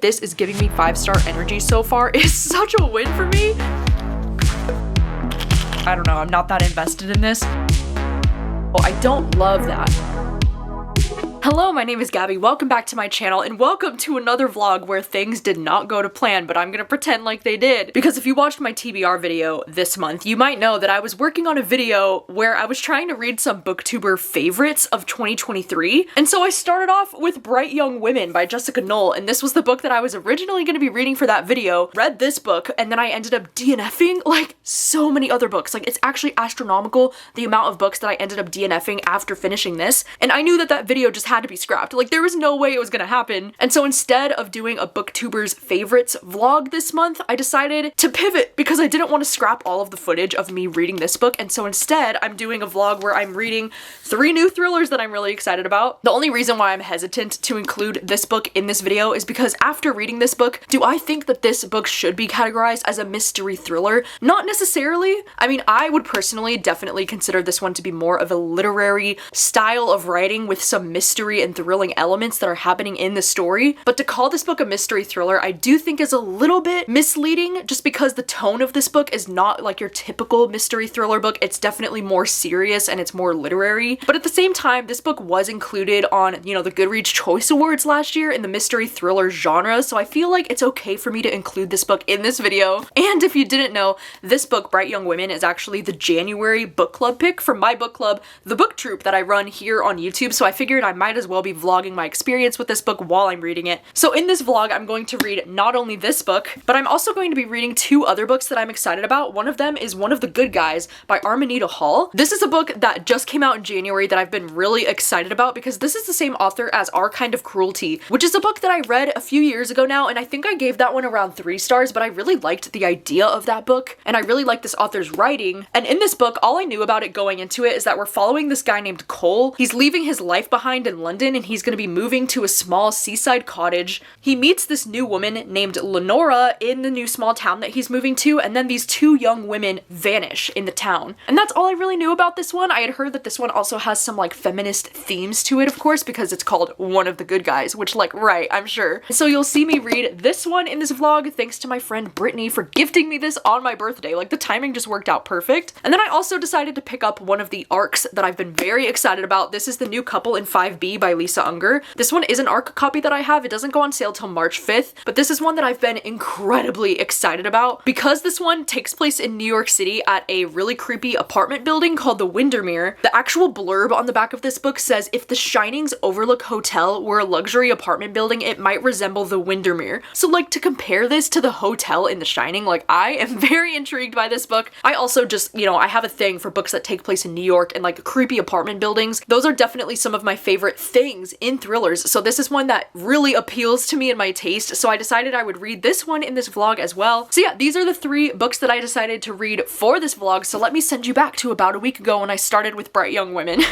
This is giving me 5-star energy so far is such a win for me. I don't know, I'm not that invested in this. Oh, I don't love that. Hello, my name is Gabby, welcome back to my channel, and welcome to another vlog where things did not go to plan, but I'm gonna pretend like they did. Because if you watched my TBR video this month, you might know that I was working on a video where I was trying to read some booktuber favorites of 2023, and so I started off with Bright Young Women by Jessica Knoll, and this was the book that I was originally gonna be reading for that video, read this book, and then I ended up DNFing like so many other books. Like, it's actually astronomical the amount of books that I ended up DNFing after finishing this, and I knew that that video just had to be scrapped. Like, there was no way it was gonna happen. And so instead of doing a booktuber's favorites vlog this month, I decided to pivot because I didn't want to scrap all of the footage of me reading this book. And so instead, I'm doing a vlog where I'm reading 3 new thrillers that I'm really excited about. The only reason why I'm hesitant to include this book in this video is because after reading this book, do I think that this book should be categorized as a mystery thriller? Not necessarily. I mean, I would personally definitely consider this one to be more of a literary style of writing with some mystery and thrilling elements that are happening in the story. But to call this book a mystery thriller, I do think is a little bit misleading just because the tone of this book is not like your typical mystery thriller book. It's definitely more serious and it's more literary. But at the same time, this book was included on, you know, the Goodreads Choice Awards last year in the mystery thriller genre, so I feel like it's okay for me to include this book in this video. And if you didn't know, this book, Bright Young Women, is actually the January book club pick from my book club, The Book Troop, that I run here on YouTube, so I figured I might as well be vlogging my experience with this book while I'm reading it. So in this vlog, I'm going to read not only this book, but I'm also going to be reading 2 other books that I'm excited about. One of them is One of the Good Guys by Armanita Hall. This is a book that just came out in January that I've been really excited about because this is the same author as Our Kind of Cruelty, which is a book that I read a few years ago now, and I think I gave that one around 3 stars, but I really liked the idea of that book, and I really liked this author's writing. And in this book, all I knew about it going into it is that we're following this guy named Cole. He's leaving his life behind in London, and he's going to be moving to a small seaside cottage. He meets this new woman named Lenora in the new small town that he's moving to, and then these 2 young women vanish in the town. And that's all I really knew about this one. I had heard that this one also has some like feminist themes to it, of course, because it's called One of the Good Guys, which, like, right, I'm sure. So you'll see me read this one in this vlog thanks to my friend Brittany for gifting me this on my birthday. Like, the timing just worked out perfect. And then I also decided to pick up one of the arcs that I've been very excited about. This is The New Couple in 5B by Lisa Unger. This one is an ARC copy that I have. It doesn't go on sale till March 5th, but this is one that I've been incredibly excited about because this one takes place in New York City at a really creepy apartment building called the Windermere. The actual blurb on the back of this book says, if the Shining's Overlook Hotel were a luxury apartment building, it might resemble the Windermere. So, like, to compare this to the hotel in The Shining, like, I am very intrigued by this book. I also just, you know, I have a thing for books that take place in New York and like creepy apartment buildings. Those are definitely some of my favorite things in thrillers, so this is one that really appeals to me and my taste, so I decided I would read this one in this vlog as well. So yeah, these are the 3 books that I decided to read for this vlog, so let me send you back to about a week ago when I started with Bright Young Women.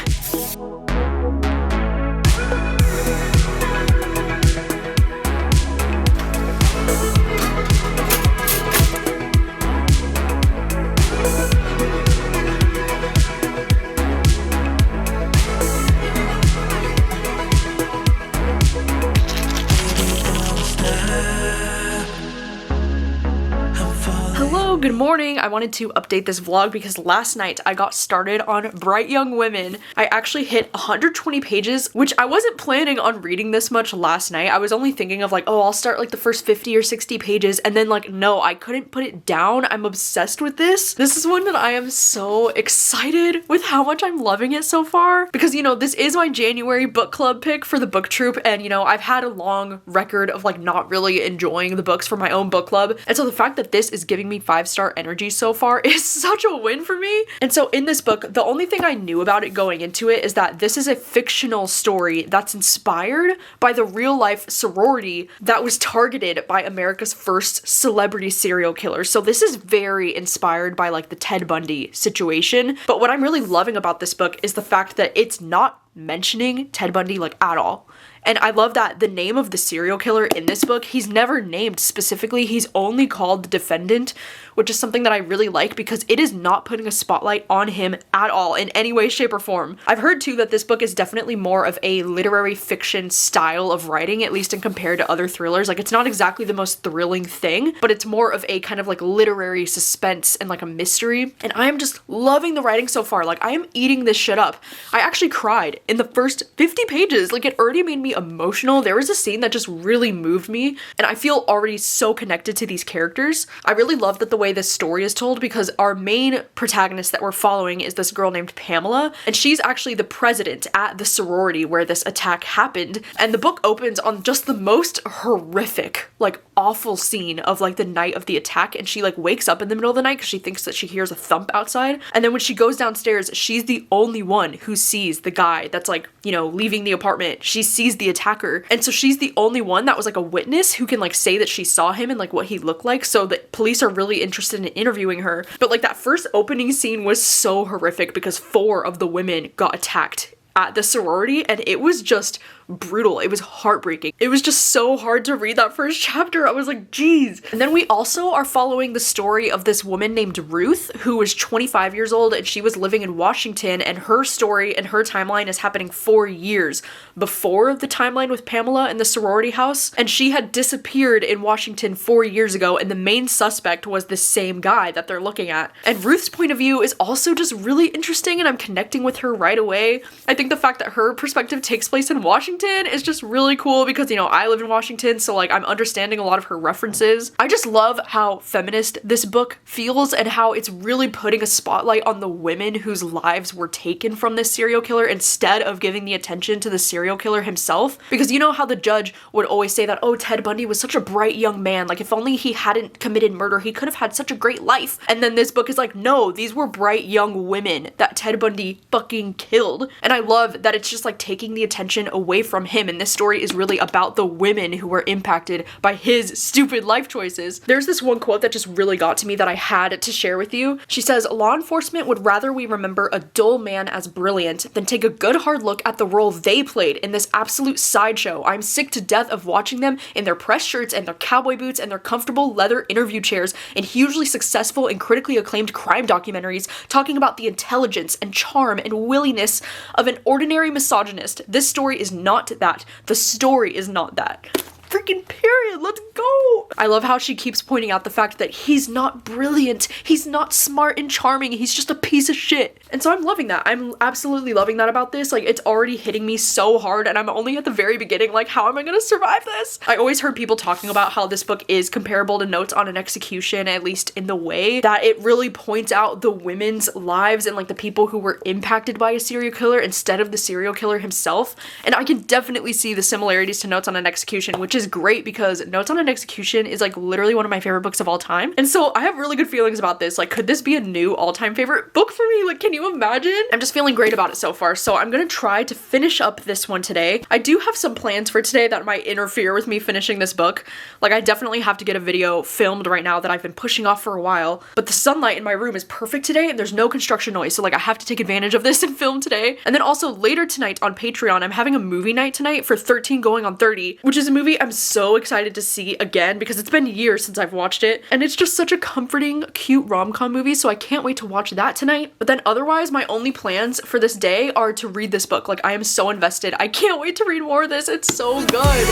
Good morning. I wanted to update this vlog because last night I got started on Bright Young Women. I actually hit 120 pages, which I wasn't planning on reading this much last night. I was only thinking of like, oh, I'll start like the first 50 or 60 pages, and then like, no, I couldn't put it down. I'm obsessed with this. This is one that I am so excited with how much I'm loving it so far because, you know, this is my January book club pick for the book troop, and, you know, I've had a long record of like not really enjoying the books for my own book club, and so the fact that this is giving me 5-star energy so far is such a win for me. And so in this book, the only thing I knew about it going into it is that this is a fictional story that's inspired by the real life sorority that was targeted by America's first celebrity serial killer. So this is very inspired by like the Ted Bundy situation. But what I'm really loving about this book is the fact that it's not mentioning Ted Bundy like at all. And I love that the name of the serial killer in this book, he's never named specifically, he's only called the defendant, which is something that I really like because it is not putting a spotlight on him at all in any way, shape, or form. I've heard too that this book is definitely more of a literary fiction style of writing, at least in compared to other thrillers. Like, it's not exactly the most thrilling thing, but it's more of a kind of like literary suspense and like a mystery. And I am just loving the writing so far. Like, I am eating this shit up. I actually cried in the first 50 pages. Like, it already made me emotional. There was a scene that just really moved me, and I feel already so connected to these characters. I really love that the way this story is told, because our main protagonist that we're following is this girl named Pamela, and she's actually the president at the sorority where this attack happened. And the book opens on just the most horrific, like awful scene of like the night of the attack, and she like wakes up in the middle of the night because she thinks that she hears a thump outside. And then when she goes downstairs, she's the only one who sees the guy that's like, you know, leaving the apartment. She sees the attacker, and so she's the only one that was like a witness who can like say that she saw him and like what he looked like, so the police are really interested in interviewing her. But like that first opening scene was so horrific because 4 of the women got attacked at the sorority, and it was just brutal. It was heartbreaking. It was just so hard to read that first chapter. I was like, geez. And then we also are following the story of this woman named Ruth, who was 25 years old, and she was living in Washington, and her story and her timeline is happening 4 years before the timeline with Pamela in the sorority house. And she had disappeared in Washington 4 years ago, and the main suspect was the same guy that they're looking at. And Ruth's point of view is also just really interesting, and I'm connecting with her right away. I think the fact that her perspective takes place in Washington is just really cool because, you know, I live in Washington, so like I'm understanding a lot of her references. I just love how feminist this book feels and how it's really putting a spotlight on the women whose lives were taken from this serial killer instead of giving the attention to the serial killer himself. Because you know how the judge would always say that, oh, Ted Bundy was such a bright young man, like if only he hadn't committed murder, he could have had such a great life. And then this book is like, no, these were bright young women that Ted Bundy fucking killed. And I love that it's just like taking the attention away from him, and this story is really about the women who were impacted by his stupid life choices. There's this one quote that just really got to me that I had to share with you. She says, "Law enforcement would rather we remember a dull man as brilliant than take a good hard look at the role they played in this absolute sideshow. I'm sick to death of watching them in their press shirts and their cowboy boots and their comfortable leather interview chairs in hugely successful and critically acclaimed crime documentaries talking about the intelligence and charm and willingness of an ordinary misogynist. This story is not that. The story is not that. Freaking period. Let's go." I love how she keeps pointing out the fact that he's not brilliant, he's not smart and charming, he's just a piece of shit. And so I'm loving that. I'm absolutely loving that about this. Like, it's already hitting me so hard, and I'm only at the very beginning. Like, how am I gonna survive this? I always heard people talking about how this book is comparable to Notes on an Execution, at least in the way that it really points out the women's lives and like the people who were impacted by a serial killer instead of the serial killer himself. And I can definitely see the similarities to Notes on an Execution, which is great because Notes on an Execution is like literally one of my favorite books of all time. And so I have really good feelings about this. Like, could this be a new all-time favorite book for me? Like, can you imagine? I'm just feeling great about it so far. So I'm gonna try to finish up this one today. I do have some plans for today that might interfere with me finishing this book. Like, I definitely have to get a video filmed right now that I've been pushing off for a while, but the sunlight in my room is perfect today and there's no construction noise. So like, I have to take advantage of this and film today. And then also later tonight on Patreon, I'm having a movie night tonight for 13 Going on 30, which is a movie I'm so excited to see again because it's been years since I've watched it, and it's just such a comforting, cute rom-com movie, so I can't wait to watch that tonight. But then otherwise, my only plans for this day are to read this book. Like, I am so invested. I can't wait to read more of this. It's so good.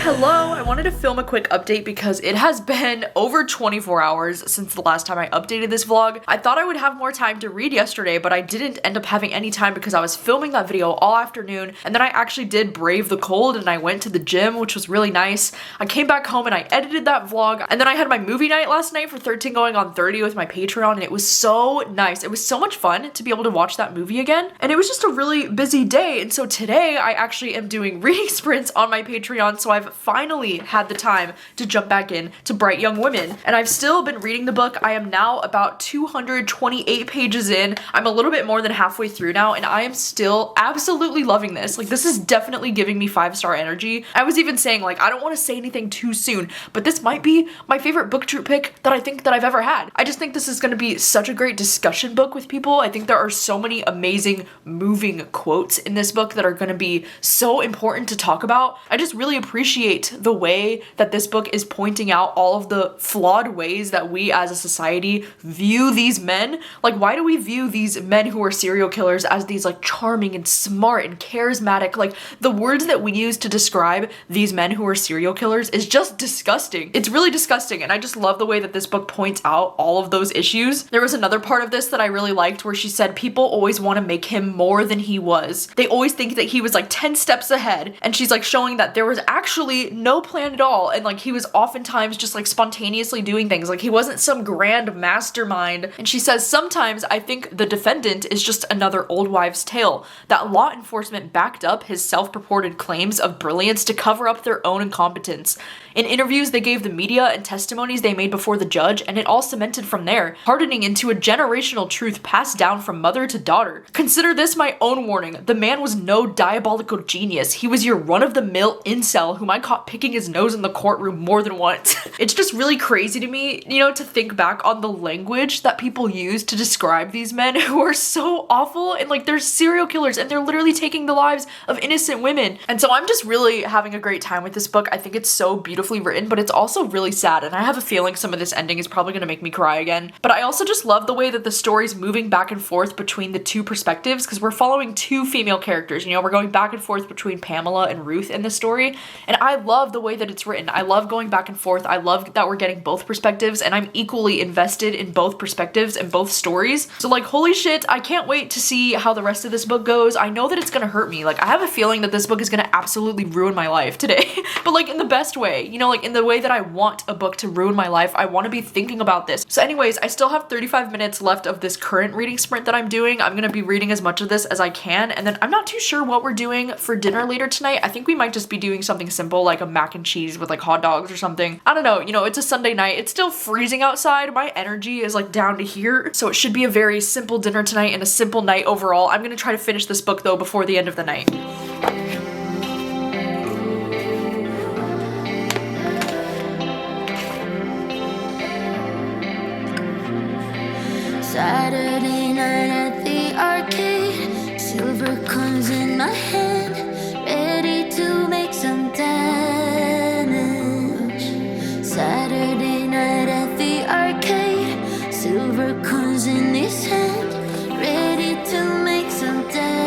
Hello, I wanted to film a quick update because it has been over 24 hours since the last time I updated this vlog. I thought I would have more time to read yesterday, but I didn't end up having any time because I was filming that video all afternoon, and then I actually did brave the cold and I went to the gym, which was really nice. I came back home and I edited that vlog, and then I had my movie night last night for 13 going on 30 with my Patreon, and it was so nice. It was so much fun to be able to watch that movie again, and it was just a really busy day, and so today I actually am doing reading sprints on my Patreon, so I've finally had the time to jump back in to Bright Young Women. And I've still been reading the book. I am now about 228 pages in. I'm a little bit more than halfway through now, and I am still absolutely loving this. Like, this is definitely giving me 5-star energy. I was even saying, like, I don't want to say anything too soon, but this might be my favorite booktube pick that I think that I've ever had. I just think this is going to be such a great discussion book with people. I think there are so many amazing, moving quotes in this book that are going to be so important to talk about. I just really appreciate the way that this book is pointing out all of the flawed ways that we as a society view these men. Like, why do we view these men who are serial killers as these like charming and smart and charismatic? Like, the words that we use to describe these men who are serial killers is just disgusting. It's really disgusting, and I just love the way that this book points out all of those issues. There was another part of this that I really liked where she said people always want to make him more than he was. They always think that he was like 10 steps ahead, and she's like showing that there was actually no plan at all, and like he was oftentimes just like spontaneously doing things. Like, he wasn't some grand mastermind. And she says, sometimes I think the defendant is just another old wives' tale, that law enforcement backed up his self-purported claims of brilliance to cover up their own incompetence. In interviews they gave the media and testimonies they made before the judge, and it all cemented from there, hardening into a generational truth passed down from mother to daughter. Consider this my own warning. The man was no diabolical genius. He was your run-of-the-mill incel whom I caught picking his nose in the courtroom more than once. It's just really crazy to me, you know, to think back on the language that people use to describe these men who are so awful, and like, they're serial killers and they're literally taking the lives of innocent women. And so I'm just really having a great time with this book. I think it's so beautifully written, but it's also really sad, and I have a feeling some of this ending is probably gonna make me cry again. But I also just love the way that the story's moving back and forth between the two perspectives, because we're following two female characters. You know, we're going back and forth between Pamela and Ruth in this story, and I love the way that it's written. I love going back and forth. I love that we're getting both perspectives, and I'm equally invested in both perspectives and both stories. So like, holy shit, I can't wait to see how the rest of this book goes. I know that it's gonna hurt me. Like, I have a feeling that this book is gonna absolutely ruin my life today, but like in the best way, you know, like in the way that I want a book to ruin my life. I want to be thinking about this. So anyways, I still have 35 minutes left of this current reading sprint that I'm doing. I'm gonna be reading as much of this as I can, and then I'm not too sure what we're doing for dinner later tonight. I think we might just be doing something simple like a mac and cheese with like hot dogs or something. I don't know, you know, it's a Sunday night. It's still freezing outside. My energy is like down to here, so it should be a very simple dinner tonight and a simple night overall. I'm gonna try to finish this book though before the end of the night. Saturday night at the arcade, silver coins in my hand, ready to make some damage. Saturday night at the arcade, silver coins in his hand, ready to make some damage.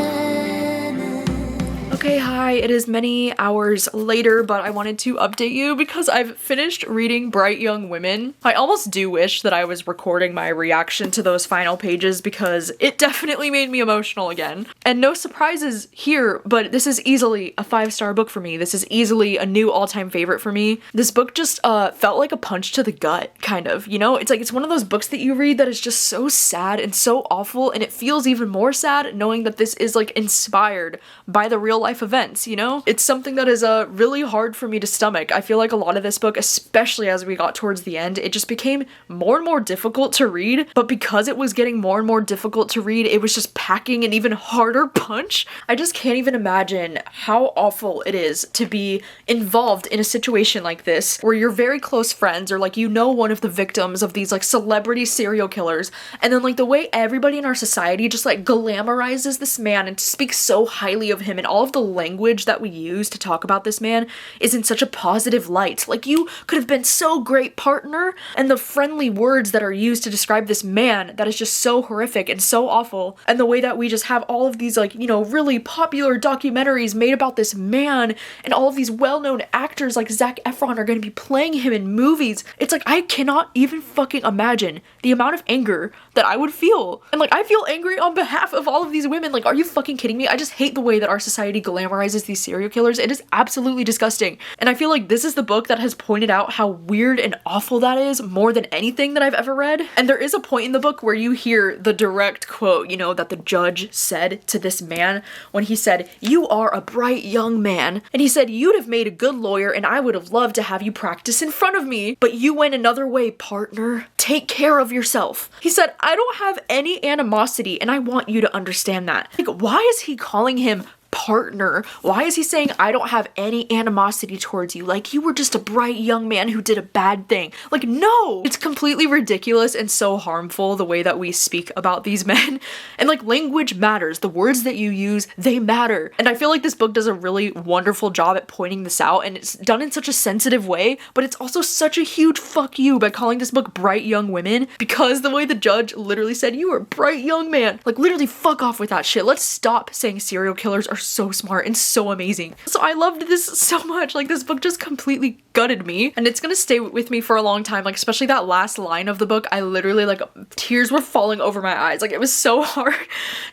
Okay, hi, it is many hours later, but I wanted to update you because I've finished reading Bright Young Women. I almost do wish that I was recording my reaction to those final pages because it definitely made me emotional again. And no surprises here, but this is easily a 5-star book for me. This is easily a new all-time favorite for me. This book just felt like a punch to the gut, kind of, you know? It's like, it's one of those books that you read that is just so sad and so awful, and it feels even more sad knowing that this is like inspired by the real life events, you know? It's something that is really hard for me to stomach. I feel like a lot of this book, especially as we got towards the end, it just became more and more difficult to read, but because it was getting more and more difficult to read, it was just packing an even harder punch. I just can't even imagine how awful it is to be involved in a situation like this, where you're very close friends, or like, you know, one of the victims of these like celebrity serial killers, and then like the way everybody in our society just like glamorizes this man and speaks so highly of him, and all of the language language that we use to talk about this man is in such a positive light. Like, you could have been so great, partner, and the friendly words that are used to describe this man that is just so horrific and so awful, and the way that we just have all of these, like, you know, really popular documentaries made about this man, and all of these well-known actors like Zac Efron are going to be playing him in movies. It's like, I cannot even fucking imagine the amount of anger that I would feel. And like, I feel angry on behalf of all of these women. Like, are you fucking kidding me? I just hate the way that our society glamorizes these serial killers. It is absolutely disgusting. And I feel like this is the book that has pointed out how weird and awful that is more than anything that I've ever read. And there is a point in the book where you hear the direct quote, you know, that the judge said to this man when he said, "You are a bright young man." And he said, "You'd have made a good lawyer and I would have loved to have you practice in front of me, but you went another way, partner. Take care of yourself." He said, "I don't have any animosity and I want you to understand that." Like, why is he calling him partner? Why is he saying, "I don't have any animosity towards you"? Like, you were just a bright young man who did a bad thing. Like, no! It's completely ridiculous and so harmful the way that we speak about these men. And like, language matters. The words that you use, they matter. And I feel like this book does a really wonderful job at pointing this out, and it's done in such a sensitive way, but it's also such a huge fuck you by calling this book Bright Young Women, because the way the judge literally said, "You are a bright young man." Like, literally fuck off with that shit. Let's stop saying serial killers are so smart and so amazing. So I loved this so much. Like, this book just completely gutted me, and it's gonna stay with me for a long time. Like, especially that last line of the book, I literally, like, tears were falling over my eyes. Like, it was so hard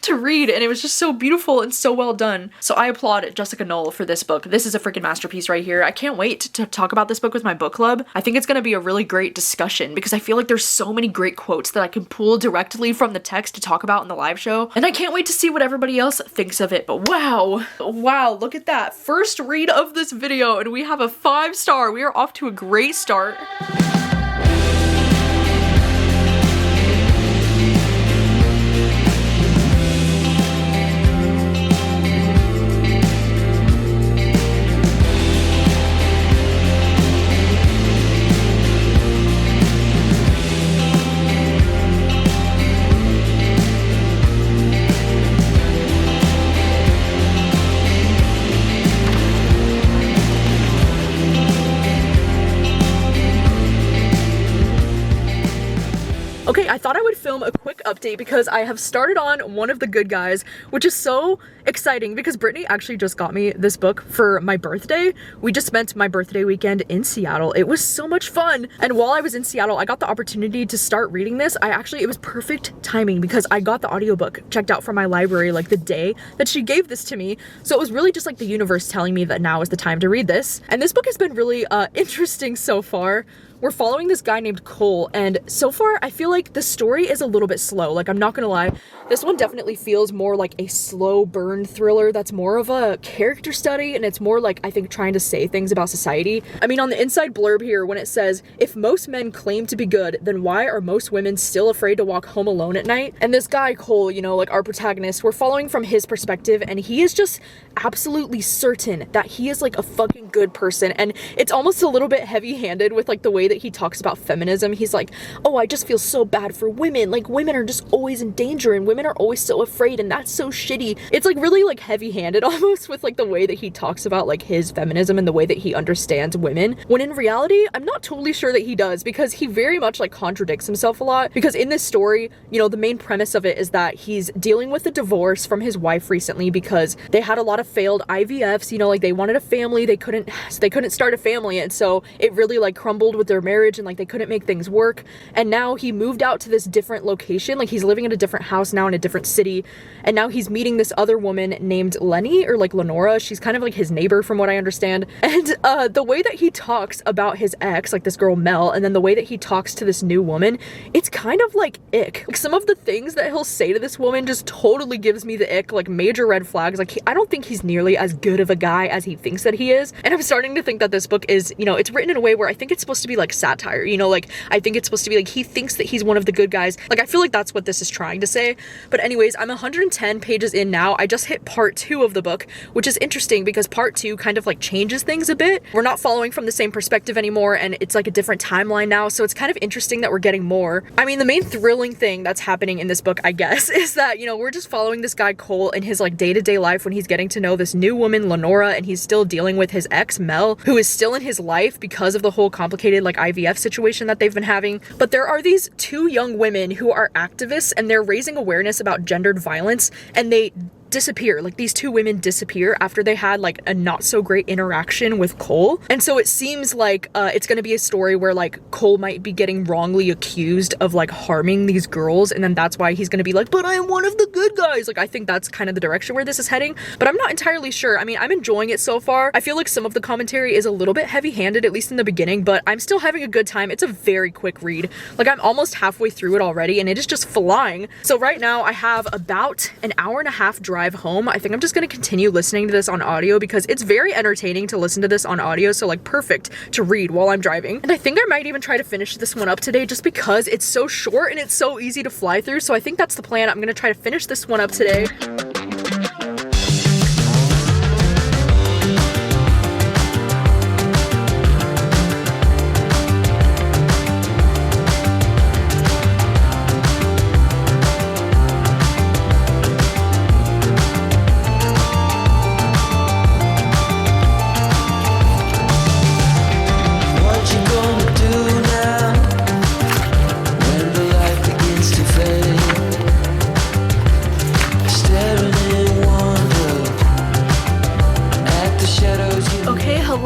to read, and it was just so beautiful and so well done. So I applaud Jessica Knoll for this book. This is a freaking masterpiece right here. I can't wait to talk about this book with my book club. I think it's gonna be a really great discussion because I feel like there's so many great quotes that I can pull directly from the text to talk about in the live show, and I can't wait to see what everybody else thinks of it. But wow, look at that. First read of this video, and we have a 5-star. We are off to a great start. Okay, I thought I would film a quick update because I have started on One of the Good Guys, which is so exciting because Brittany actually just got me this book for my birthday. We just spent my birthday weekend in Seattle. It was so much fun. And while I was in Seattle, I got the opportunity to start reading this. It was perfect timing because I got the audiobook checked out from my library like the day that she gave this to me. So it was really just like the universe telling me that now is the time to read this. And this book has been really interesting so far. We're following this guy named Cole, and so far I feel like the story is a little bit slow. Like, I'm not gonna lie, this one definitely feels more like a slow burn thriller that's more of a character study, and it's more like, I think, trying to say things about society. I mean, on the inside blurb here, when it says, "If most men claim to be good, then why are most women still afraid to walk home alone at night?" And this guy Cole, you know, like our protagonist, we're following from his perspective, and he is just absolutely certain that he is like a fucking good person. And it's almost a little bit heavy-handed with like the way that he talks about feminism. He's like, "Oh, I just feel so bad for women. Like, women are just always in danger and women are always so afraid, and that's so shitty." It's like really like heavy-handed almost with like the way that he talks about like his feminism and the way that he understands women, when in reality I'm not totally sure that he does, because he very much like contradicts himself a lot. Because in this story, you know, the main premise of it is that he's dealing with a divorce from his wife recently because they had a lot of failed IVFs. You know, like they wanted a family, they couldn't start a family, and so it really like crumbled with their marriage, and like they couldn't make things work. And now he moved out to this different location. Like, he's living in a different house now in a different city, and now he's meeting this other woman named Lenny, or like Lenora. She's kind of like his neighbor from what I understand. And the way that he talks about his ex, like this girl Mel, and then the way that he talks to this new woman, it's kind of like ick. Like, some of the things that he'll say to this woman just totally gives me the ick, like major red flags. Like, I don't think he's nearly as good of a guy as he thinks that he is. And I'm starting to think that this book is, you know, it's written in a way where I think it's supposed to be like like satire, you know, like I think it's supposed to be like he thinks that he's one of the good guys. Like I feel like that's what this is trying to say. But anyways, I'm 110 pages in now. I just hit part 2 of the book, which is interesting because part 2 kind of like changes things a bit. We're not following from the same perspective anymore, and it's like a different timeline now, so it's kind of interesting that we're getting more. I mean, the main thrilling thing that's happening in this book, I guess, is that, you know, we're just following this guy Cole in his like day-to-day life when he's getting to know this new woman Lenora, and he's still dealing with his ex Mel, who is still in his life because of the whole complicated like IVF situation that they've been having. But there are these 2 young women who are activists, and they're raising awareness about gendered violence, and they disappear. Like these 2 women disappear after they had like a not so great interaction with Cole. And so it seems like it's gonna be a story where like Cole might be getting wrongly accused of like harming these girls, and then that's why he's gonna be like, but I am one of the good guys. Like I think that's kind of the direction where this is heading, but I'm not entirely sure. I mean, I'm enjoying it so far. I feel like some of the commentary is a little bit heavy-handed, at least in the beginning, but I'm still having a good time. It's a very quick read. Like I'm almost halfway through it already, and it is just flying. So right now I have about an hour and a half drive home. I think I'm just gonna continue listening to this on audio because it's very entertaining to listen to this on audio, so like perfect to read while I'm driving. And I think I might even try to finish this one up today just because it's so short and it's so easy to fly through, so I think that's the plan. I'm gonna try to finish this one up today.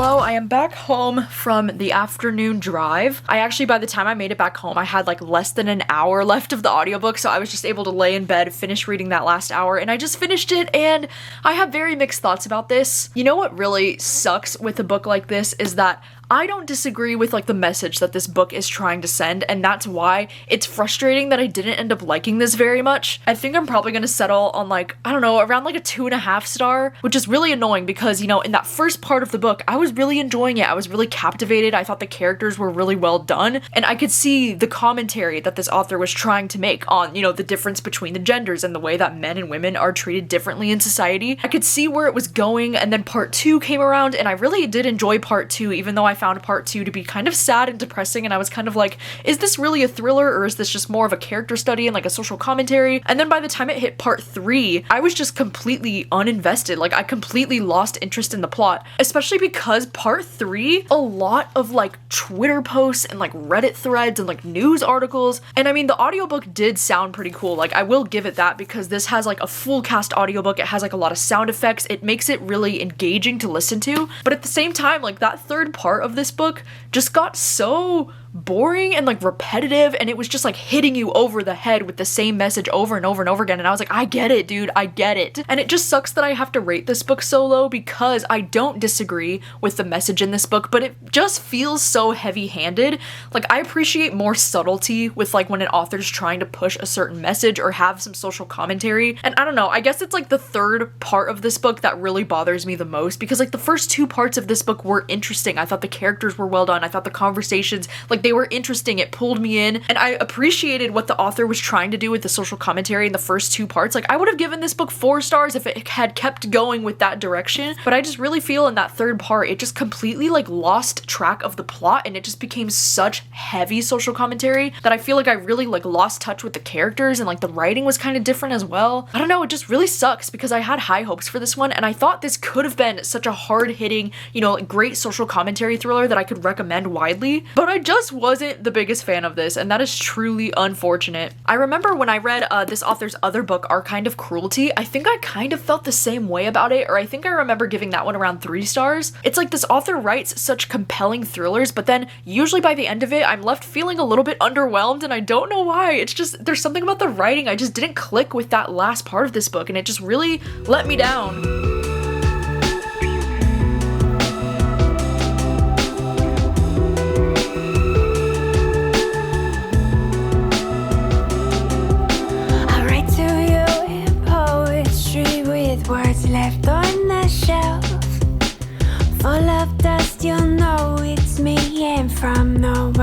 I am back home from the afternoon drive. I actually, by the time I made it back home, I had like less than an hour left of the audiobook, so I was just able to lay in bed, finish reading that last hour, and I just finished it, and I have very mixed thoughts about this. You know what really sucks with a book like this is that I don't disagree with like the message that this book is trying to send, and that's why it's frustrating that I didn't end up liking this very much. I think I'm probably gonna settle on like, I don't know, around like a 2.5 star, which is really annoying because, you know, in that first part of the book, I was really enjoying it. I was really captivated. I thought the characters were really well done, and I could see the commentary that this author was trying to make on, you know, the difference between the genders and the way that men and women are treated differently in society. I could see where it was going, and then part 2 came around, and I really did enjoy part 2, even though I found part 2 to be kind of sad and depressing, and I was kind of like, is this really a thriller, or is this just more of a character study and like a social commentary? And then by the time it hit part 3, I was just completely uninvested. Like I completely lost interest in the plot, especially because part 3, a lot of like Twitter posts and like Reddit threads and like news articles, and I mean the audiobook did sound pretty cool. Like I will give it that, because this has like a full cast audiobook. It has like a lot of sound effects. It makes it really engaging to listen to, but at the same time, like that third part of this book just got so boring and like repetitive, and it was just like hitting you over the head with the same message over and over and over again, and I was like, I get it, dude, I get it. And it just sucks that I have to rate this book so low, because I don't disagree with the message in this book, but it just feels so heavy-handed. Like I appreciate more subtlety with like when an author's trying to push a certain message or have some social commentary, and I don't know, I guess it's like the third part of this book that really bothers me the most, because like the first 2 parts of this book were interesting. I thought the characters were well done. I thought the conversations, like they were interesting. It pulled me in, and I appreciated what the author was trying to do with the social commentary in the first 2 parts. Like I would have given this book 4 stars if it had kept going with that direction, but I just really feel in that third part it just completely like lost track of the plot, and it just became such heavy social commentary that I feel like I really like lost touch with the characters, and like the writing was kind of different as well. I don't know, it just really sucks because I had high hopes for this one, and I thought this could have been such a hard-hitting, you know, like great social commentary thriller that I could recommend widely, but I just wasn't the biggest fan of this, and that is truly unfortunate. I remember when I read this author's other book, Our Kind of Cruelty, I think I kind of felt the same way about it, or I think I remember giving that one around 3 stars. It's like this author writes such compelling thrillers, but then usually by the end of it, I'm left feeling a little bit underwhelmed, and I don't know why. It's just, there's something about the writing, I just didn't click with that last part of this book, and it just really let me down. Words left on the shelf, full of dust, you'll know it's me, and from nowhere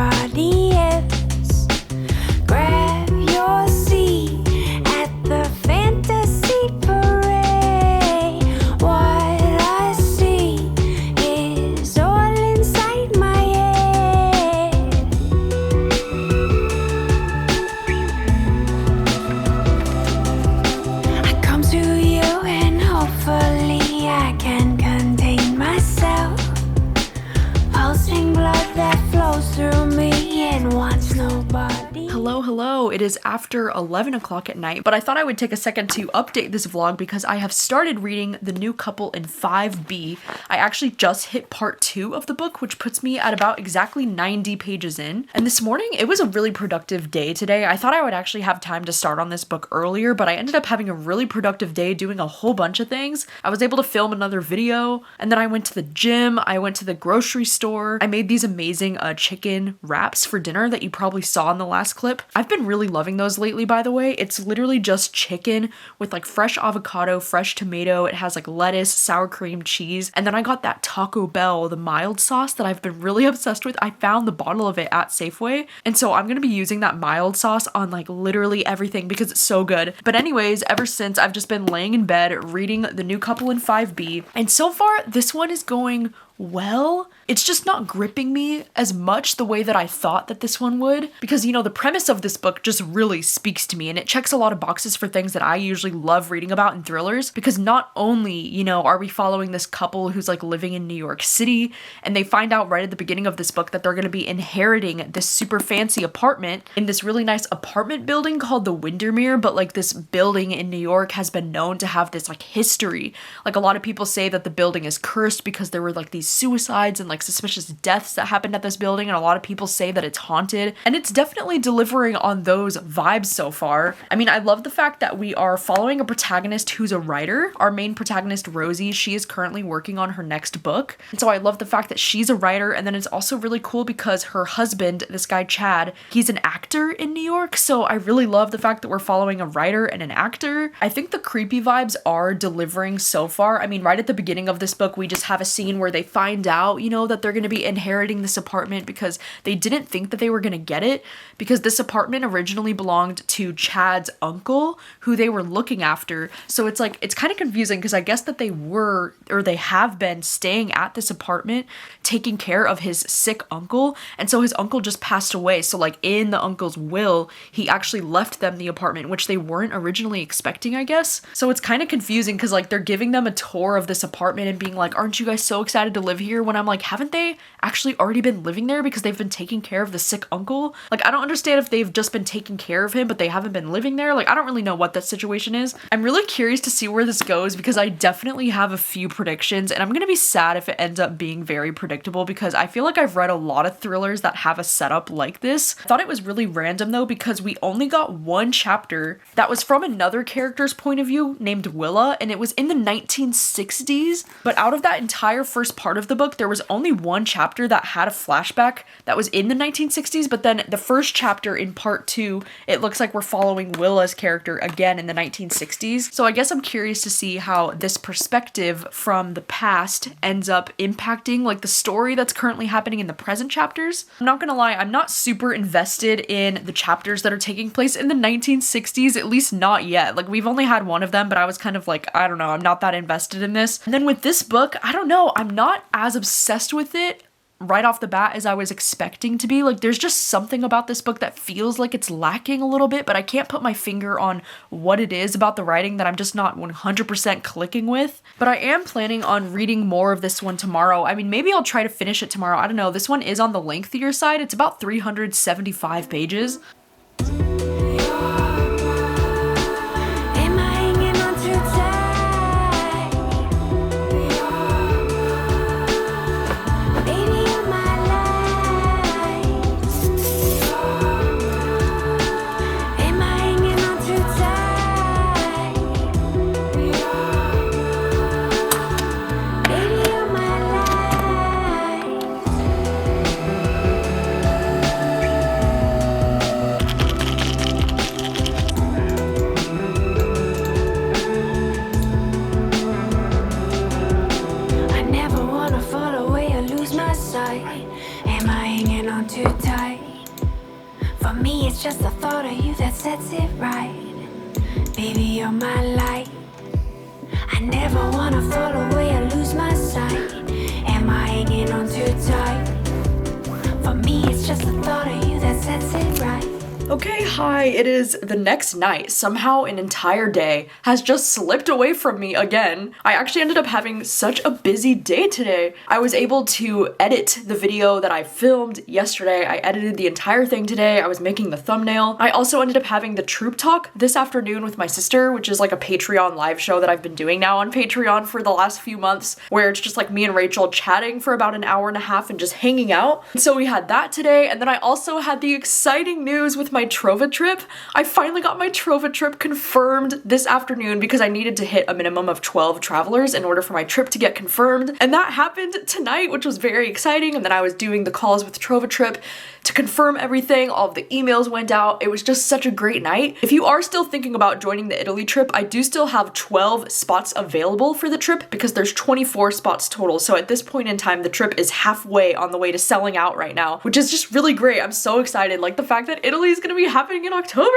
Hello. It is after 11 o'clock at night, but I thought I would take a second to update this vlog because I have started reading The New Couple in 5B. I actually just hit part 2 of the book, which puts me at about exactly 90 pages in. And this morning, it was a really productive day today. I thought I would actually have time to start on this book earlier, but I ended up having a really productive day doing a whole bunch of things. I was able to film another video, and then I went to the gym, I went to the grocery store. I made these amazing chicken wraps for dinner that you probably saw in the last clip. I've been really loving those lately, by the way. It's literally just chicken with like fresh avocado, fresh tomato. It has like lettuce, sour cream, cheese. And then I got that Taco Bell, the mild sauce that I've been really obsessed with. I found the bottle of it at Safeway. And so I'm going to be using that mild sauce on like literally everything because it's so good. But anyways, ever since I've just been laying in bed reading The New Couple in 5B. And so far, this one is going well. It's just not gripping me as much the way that I thought that this one would, because you know, the premise of this book just really speaks to me and it checks a lot of boxes for things that I usually love reading about in thrillers, because not only, you know, are we following this couple who's like living in New York City and they find out right at the beginning of this book that they're going to be inheriting this super fancy apartment in this really nice apartment building called the Windermere, but like this building in New York has been known to have this like history. Like a lot of people say that the building is cursed because there were like these suicides and like suspicious deaths that happened at this building, and a lot of people say that it's haunted, and it's definitely delivering on those vibes so far. I mean, I love the fact that we are following a protagonist who's a writer. Our main protagonist, Rosie, she is currently working on her next book, and so I love the fact that she's a writer. And then it's also really cool because her husband, this guy Chad, he's an actor in New York, so I really love the fact that we're following a writer and an actor. I think the creepy vibes are delivering so far. I mean, right at the beginning of this book, we just have a scene where they find out, you know, that they're going to be inheriting this apartment because they didn't think that they were going to get it, because this apartment originally belonged to Chad's uncle who they were looking after. So it's like, it's kind of confusing because I guess that they were, or they have been staying at this apartment taking care of his sick uncle, and so his uncle just passed away. So like in the uncle's will, he actually left them the apartment, which they weren't originally expecting, I guess. So it's kind of confusing because like they're giving them a tour of this apartment and being like, aren't you guys so excited to live here? When I'm like, haven't they actually already been living there because they've been taking care of the sick uncle? Like, I don't understand if they've just been taking care of him but they haven't been living there. Like, I don't really know what that situation is. I'm really curious to see where this goes because I definitely have a few predictions, and I'm gonna be sad if it ends up being very predictable because I feel like I've read a lot of thrillers that have a setup like this. I thought it was really random though because we only got one chapter that was from another character's point of view named Willa, and it was in the 1960s, but out of that entire first part of the book, there was only one chapter that had a flashback that was in the 1960s, but then the first chapter in part 2, it looks like we're following Willa's character again in the 1960s. So I guess I'm curious to see how this perspective from the past ends up impacting like the story that's currently happening in the present chapters. I'm not gonna lie, I'm not super invested in the chapters that are taking place in the 1960s, at least not yet. Like, we've only had one of them, but I was kind of like, I don't know, I'm not that invested in this. And then with this book, I don't know, I'm not as obsessed with it right off the bat as I was expecting to be. Like, there's just something about this book that feels like it's lacking a little bit, but I can't put my finger on what it is about the writing that I'm just not 100% clicking with. But I am planning on reading more of this one tomorrow. I mean, maybe I'll try to finish it tomorrow. I don't know. This one is on the lengthier side. It's about 375 pages. Am I hanging on too tight? For me, it's just the thought of you that sets it right. Baby, you're my light. I never wanna fall away or lose my sight. Am I hanging on too tight? For me, it's just the thought of you that sets it right. Okay, hi, it is the next night. Somehow an entire day has just slipped away from me again. I actually ended up having such a busy day today. I was able to edit the video that I filmed yesterday. I edited the entire thing today. I was making the thumbnail. I also ended up having the troop talk this afternoon with my sister, which is like a Patreon live show that I've been doing now on Patreon for the last few months, where it's just like me and Rachel chatting for about an hour and a half and just hanging out. So we had that today, and then I also had the exciting news with my Trova trip. I finally got my Trova trip confirmed this afternoon because I needed to hit a minimum of 12 travelers in order for my trip to get confirmed, and that happened tonight, which was very exciting. And then I was doing the calls with Trova trip to confirm everything. All of the emails went out. It was just such a great night. If you are still thinking about joining the Italy trip, I do still have 12 spots available for the trip because there's 24 spots total. So at this point in time, the trip is halfway on the way to selling out right now, which is just really great. I'm so excited. Like the fact that Italy is going to be happening in October.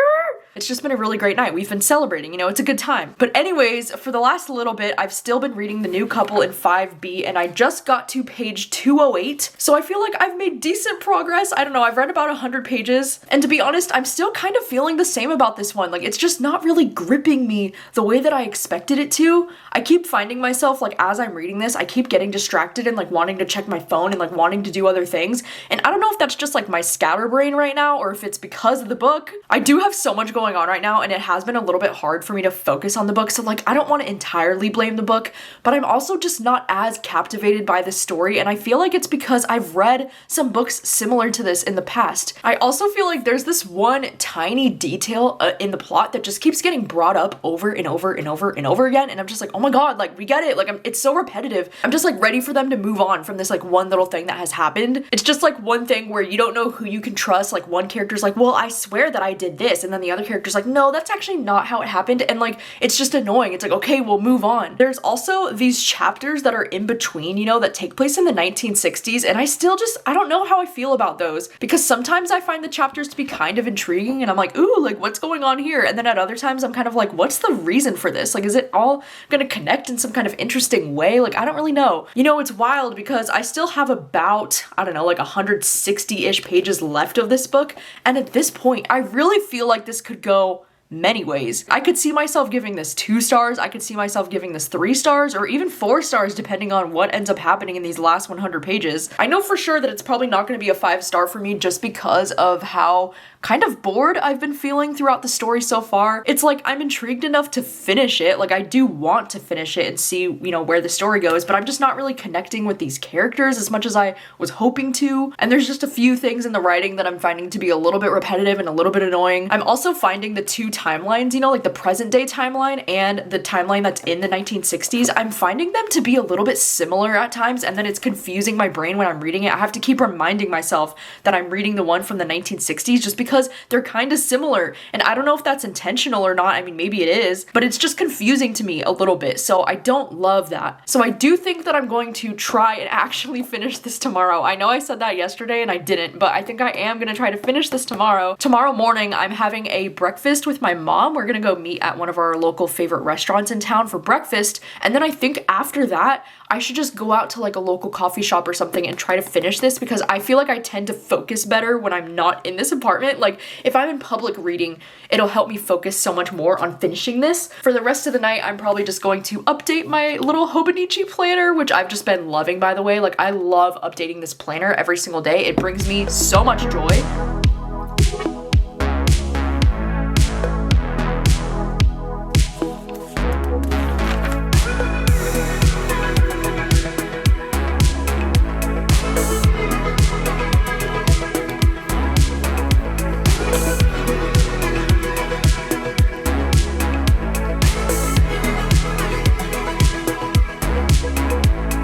It's just been a really great night. We've been celebrating, you know, it's a good time. But anyways, for the last little bit, I've still been reading The New Couple in 5B, and I just got to page 208. So I feel like I've made decent progress. I don't know, I've read about 100 pages. And to be honest, I'm still kind of feeling the same about this one. Like, it's just not really gripping me the way that I expected it to. I keep finding myself, like, as I'm reading this, I keep getting distracted and, like, wanting to check my phone and, like, wanting to do other things. And I don't know if that's just, like, my scatterbrain right now or if it's because of the book. I do have so much going on right now, and it has been a little bit hard for me to focus on the book. So, like, I don't want to entirely blame the book, but I'm also just not as captivated by the story. And I feel like it's because I've read some books similar to this in the past. I also feel like there's this one tiny detail in the plot that just keeps getting brought up over and over and over and over again. And I'm just like, oh my God, like, we get it. Like, it's so repetitive. I'm just like ready for them to move on from this like one little thing that has happened. It's just like one thing where you don't know who you can trust. Like, one character's like, well, I swear that I did this. And then the other character's like, no, that's actually not how it happened. And like, it's just annoying. It's like, okay, we'll move on. There's also these chapters that are in between, you know, that take place in the 1960s. And I don't know how I feel about those, because sometimes I find the chapters to be kind of intriguing and I'm like, ooh, like, what's going on here? And then at other times I'm kind of like, what's the reason for this? Like, is it all gonna connect in some kind of interesting way? Like, I don't really know. You know, it's wild because I still have about, I don't know, like 160-ish pages left of this book. And at this point, I really feel like this could go many ways. I could see myself giving this 2 stars, I could see myself giving this 3 stars, or even 4 stars depending on what ends up happening in these last 100 pages. I know for sure that it's probably not going to be a 5-star for me just because of how kind of bored I've been feeling throughout the story so far. It's like I'm intrigued enough to finish it, like I do want to finish it and see, you know, where the story goes, but I'm just not really connecting with these characters as much as I was hoping to. And there's just a few things in the writing that I'm finding to be a little bit repetitive and a little bit annoying. I'm also finding the 2 timelines, you know, like the present day timeline and the timeline that's in the 1960s, I'm finding them to be a little bit similar at times, and then it's confusing my brain when I'm reading it. I have to keep reminding myself that I'm reading the one from the 1960s just because they're kind of similar, and I don't know if that's intentional or not. I mean, maybe it is, but it's just confusing to me a little bit, so I don't love that. So I do think that I'm going to try and actually finish this tomorrow. I know I said that yesterday and I didn't, but I think I am gonna try to finish this tomorrow. Tomorrow morning, I'm having a breakfast with my mom. We're gonna go meet at one of our local favorite restaurants in town for breakfast, and then I think after that, I should just go out to like a local coffee shop or something and try to finish this, because I feel like I tend to focus better when I'm not in this apartment. Like, if I'm in public reading, it'll help me focus so much more on finishing this. For the rest of the night, I'm probably just going to update my little Hobonichi planner, which I've just been loving, by the way. Like, I love updating this planner every single day. It brings me so much joy.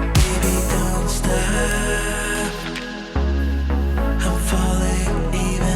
Baby, don't stop. I'm falling even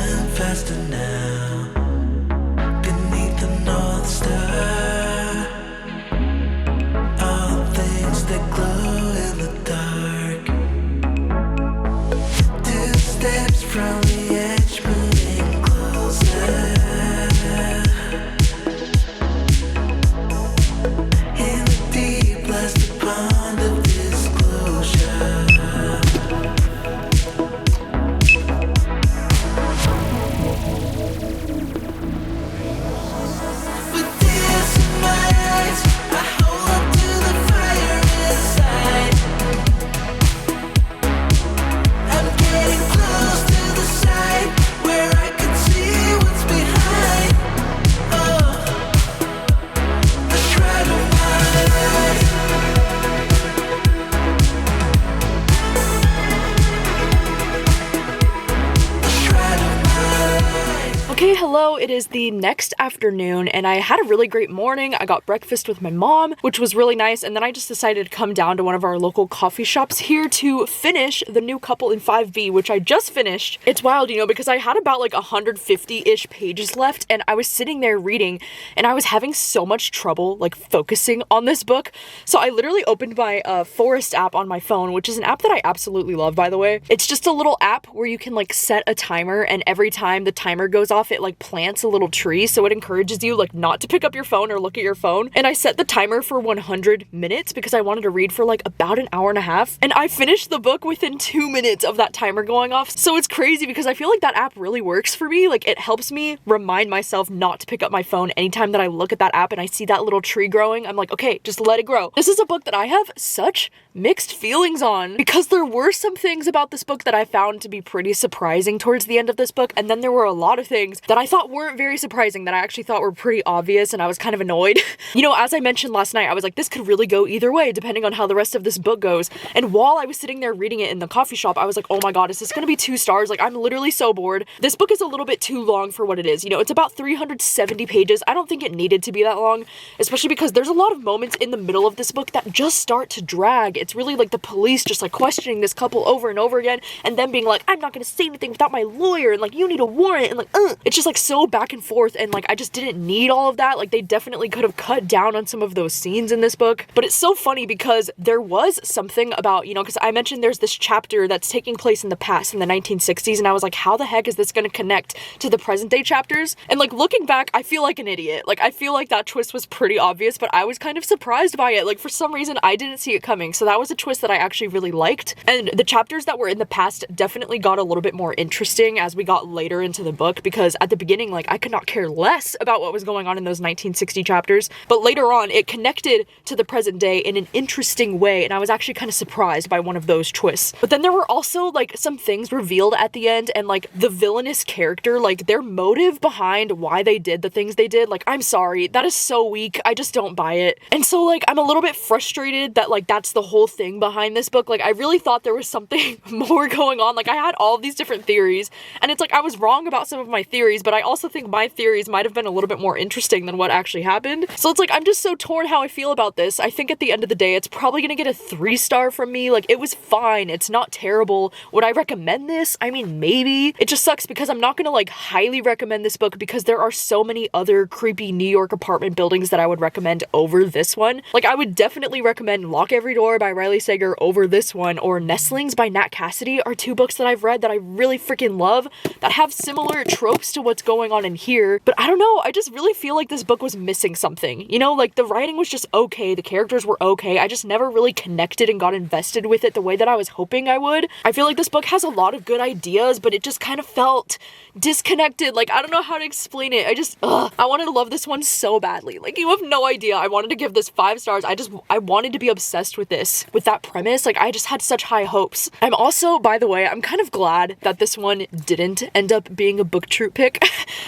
it is the next afternoon and I had a really great morning. I got breakfast with my mom, which was really nice, and then I just decided to come down to one of our local coffee shops here to finish The New Couple in 5B, which I just finished. It's wild, you know, because I had about like 150-ish pages left and I was sitting there reading and I was having so much trouble like focusing on this book. So I literally opened my Forest app on my phone, which is an app that I absolutely love, by the way. It's just a little app where you can like set a timer, and every time the timer goes off, it like plants a little tree, so it encourages you like not to pick up your phone or look at your phone. And I set the timer for 100 minutes because I wanted to read for like about an hour and a half, and I finished the book within 2 minutes of that timer going off. So it's crazy because I feel like that app really works for me. Like, it helps me remind myself not to pick up my phone anytime that I look at that app and I see that little tree growing. I'm like, okay, just let it grow. This is a book that I have such mixed feelings on because there were some things about this book that I found to be pretty surprising towards the end of this book, and then there were a lot of things that I thought weren't very surprising that I actually thought were pretty obvious, and I was kind of annoyed. You know, as I mentioned last night, I was like, this could really go either way depending on how the rest of this book goes. And while I was sitting there reading it in the coffee shop, I was like, oh my god, is this gonna be 2 stars? Like, I'm literally so bored. This book is a little bit too long for what it is. You know, it's about 370 pages. I don't think it needed to be that long, especially because there's a lot of moments in the middle of this book that just start to drag. It's really like the police just like questioning this couple over and over again, and then being like, I'm not gonna say anything without my lawyer, and like, you need a warrant, and like, it's just like so back and forth, and like, I just didn't need all of that. Like, they definitely could have cut down on some of those scenes in this book. But it's so funny because there was something about, you know, because I mentioned there's this chapter that's taking place in the past in the 1960s, and I was like, how the heck is this gonna connect to the present day chapters? And like, looking back, I feel like an idiot. Like, I feel like that twist was pretty obvious, but I was kind of surprised by it. Like, for some reason, I didn't see it coming. So that was a twist that I actually really liked. And the chapters that were in the past definitely got a little bit more interesting as we got later into the book, because at the beginning, like, I could not care less about what was going on in those 1960 chapters, but later on it connected to the present day in an interesting way, and I was actually kind of surprised by one of those twists. But then there were also like some things revealed at the end, and like the villainous character, like their motive behind why they did the things they did, like, I'm sorry, that is so weak. I just don't buy it. And so like, I'm a little bit frustrated that like that's the whole thing behind this book. Like, I really thought there was something more going on. Like, I had all of these different theories, and it's like I was wrong about some of my theories, but I also think my theories might have been a little bit more interesting than what actually happened. So it's like, I'm just so torn how I feel about this. I think at the end of the day, it's probably gonna get a 3-star from me. Like, it was fine. It's not terrible. Would I recommend this? I mean, maybe. It just sucks because I'm not gonna like highly recommend this book because there are so many other creepy New York apartment buildings that I would recommend over this one. Like, I would definitely recommend Lock Every Door by Riley Sager over this one, or Nestlings by Nat Cassidy are 2 books that I've read that I really freaking love that have similar tropes to what's going on in here. But I don't know, I just really feel like this book was missing something. You know, like the writing was just okay, the characters were okay, I just never really connected and got invested with it the way that I was hoping I would. I feel like this book has a lot of good ideas, but it just kind of felt disconnected. Like, I don't know how to explain it. I wanted to love this one so badly. Like, you have no idea. I wanted to give this 5 stars. I wanted to be obsessed with this, with that premise. Like, I just had such high hopes. I'm also, by the way, I'm kind of glad that this one didn't end up being a BookTube pick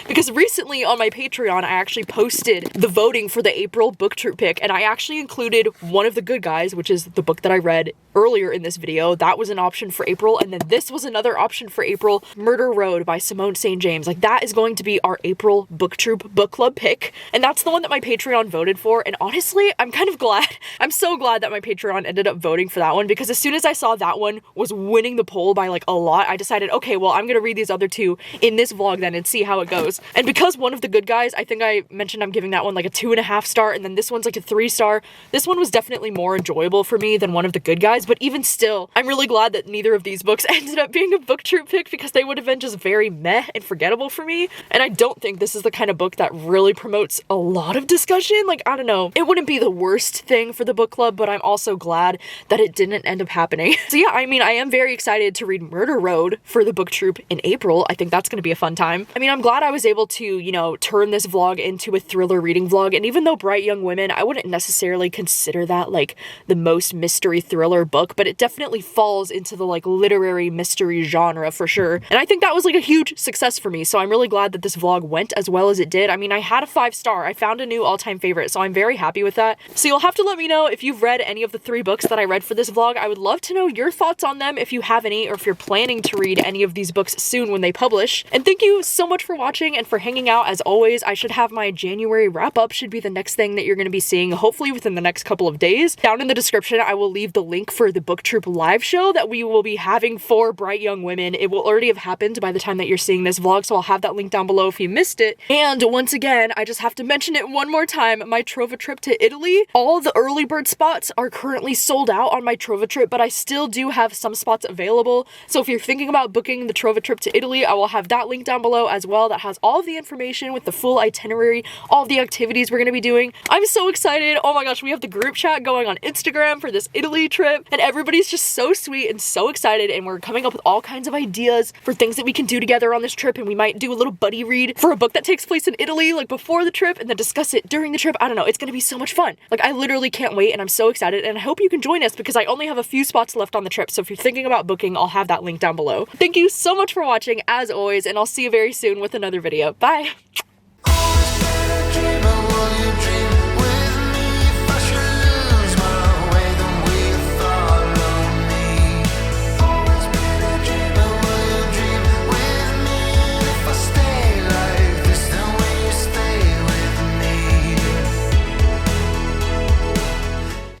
because recently on my Patreon, I actually posted the voting for the April BookTube pick, and I actually included One of the Good Guys, which is the book that I read earlier in this video. That was an option for April, and then this was another option for April, Murder Road by Simone St. James. Like, that is going to be our April BookTube book club pick, and that's the one that my Patreon voted for. And honestly, I'm kind of glad. I'm so glad that my Patreon ended up voting for that one, because as soon as I saw that one was winning the poll by like a lot, I decided, okay, well, I'm gonna read these other 2 in this vlog then and see how it goes. And because One of the Good Guys, I think I mentioned I'm giving that one like a 2.5 star, and then this one's like a 3 star. This one was definitely more enjoyable for me than One of the Good Guys, but even still, I'm really glad that neither of these books ended up being a BookTube pick, because they would have been just very meh and forgettable for me. And I don't think this is the kind of book that really promotes a lot of discussion. Like, I don't know, it wouldn't be the worst thing for the book club, but I'm also glad that it didn't end up happening. So yeah, I mean, I am very excited to read Murder Road for the BookTube in April. I think that's gonna be a fun time. I mean, I'm glad I was able to, you know, turn this vlog into a thriller reading vlog, and even though Bright Young Women, I wouldn't necessarily consider that like the most mystery thriller book, but it definitely falls into the like literary mystery genre for sure. And I think that was like a huge success for me. So I'm really glad that this vlog went as well as it did. I mean, I had a 5-star. I found a new all-time favorite, so I'm very happy with that. So you'll have to let me know if you've read any of the 3 books that I read for this vlog. I would love to know your thoughts on them if you have any, or if you're planning to read any of these books soon when they publish. And thank you so much for watching and for hanging out. As always, I should have my January wrap-up should be the next thing that you're going to be seeing, hopefully within the next couple of days. Down in the description, I will leave the link for the booktube live show that we will be having for Bright Young Women. It will already have happened by the time that you're seeing this vlog, so I'll have that link down below if you missed it. And once again, I just have to mention it one more time, my Trova trip to Italy. All the early bird spots are currently sold out on my Trova trip, but I still do have some spots available. So if you're thinking about booking the Trova trip to Italy, I will have that link down below as well. That has all of the information with the full itinerary, all of the activities we're going to be doing. I'm so excited. Oh my gosh, we have the group chat going on Instagram for this Italy trip, and everybody's just so sweet and so excited, and we're coming up with all kinds of ideas for things that we can do together on this trip. And we might do a little buddy read for a book that takes place in Italy like before the trip, and then discuss it during the trip. I don't know, it's gonna be so much fun. Like, I literally can't wait, and I'm so excited, and I hope you can join us because I only have a few spots left on the trip. So if you're thinking about booking, I'll have that link down below. Thank you so much for watching as always, and I'll see you very soon with another video. Bye.